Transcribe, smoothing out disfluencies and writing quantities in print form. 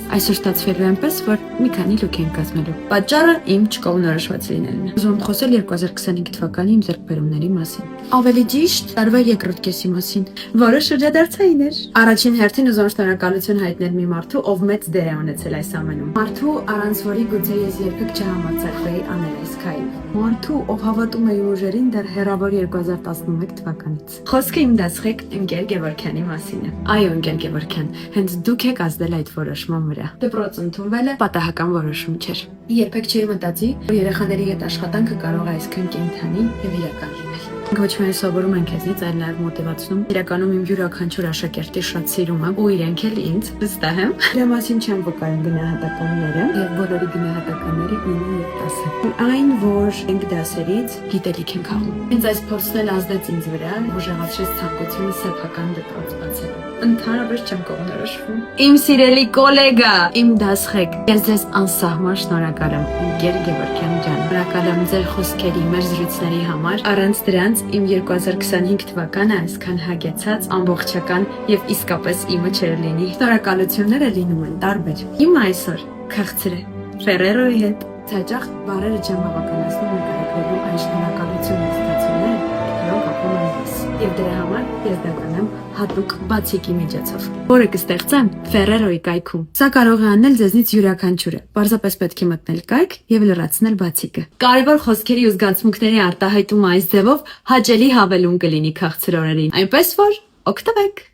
Այսօր ստացվելու այնպես, որ մի քանի լուք են կազմելու։ Պատճառը իմ չկողմնորոշված լինելն է։ Ուզում եմ խոսել 2025 թվականի իմ ձեռքբերումների մասին։ Ավելի ճիշտ, տարվա երկրորդ կեսի մասին, որը շրջադարձային էր։ Առաջին հերթին ուզում եմ շնորհակալություն հայտնել մի մարդու, ով մեծ դեր է ունեցել այս ամենում։ Մարդու, առանց որի գուցե ես երբեք չհամարձակվեի անել այս քայլը։ Մարդու, ով հավատում է իմ ուժերին դեռ հեռավոր 2011 թվականից։ Խոսքը իմ դասղեկ ընկեր Գևորգյանի մասին է։ Այո, ընկեր Գևորգյան, հենց դուք եք ազդել այդ որոշման վրա։ Դպրոց ընդունվելը պատահական որոշում չէր։ Երբեք չէի մտածի, որ երեխաների հետ աշխատանքը կարող է այսքան կենդանի եւ իրական լինել։ Ոչ միայն սովորում են քեզնից, այլ նաեւ մոտիվացնում։ Իրականում իմ յուրաքանչյուր աշակերտի շատ սիրում եմ ու իրենք էլ ինձ, վստահ եմ։ Դրա մասին չեմ վկայում գնահատականները եւ բոլորի գնահատականները 9 եւ 10։ Այն, որ ենք դասերից գիտելիք ենք հաղում։ Հենց այս փորձն էլ ազդեց ինձ վրա, ուժեղացրեց ցանկությունը սեփական դպրոց բացելու։ Ընդհանրապես չեմ կողմնորոշվում։ Իմ սիրելի գոլեգա, իմ դասղեկ, ես ձեզ անսահման շնորհակալ եմ, ընկեր Գևորգյան ջան։ Շնորհակալ եմ ձեր խոսքերի, մեր զրույցների համար։ Առանց դրանց իմ 2025 թվականը այսքան հագեցած, ամբողջական եւ իսկապես իմը չէր լինի։ Շնորհակալությունները լինում են տարբեր։ Իմը այսօր քաղցր է Ֆերերոյի հետ։ Հաճախ բառերը չեմ բավականացնում նկարագրելու այն շնորհակալությունը ստացումները, որոնք ապրում են ես։ Եվ դրա համար ես դա կանեմ հատուկ բացիկի միջոցով, որը կստեղծեմ Ֆերերոյի կայքում։ Սա կարող է անել ձեզնից յուրաքանչյուրը։ Պարզապես պետք է մտնել կայք եւ լրացնել բացիկը։ Կարևոր խոսքերի ու զգացմունքների արտահայտումը այս ձևով հաճելի հավելում կլինի քաղցր օրերին։ Այնպես որ օգտվեք։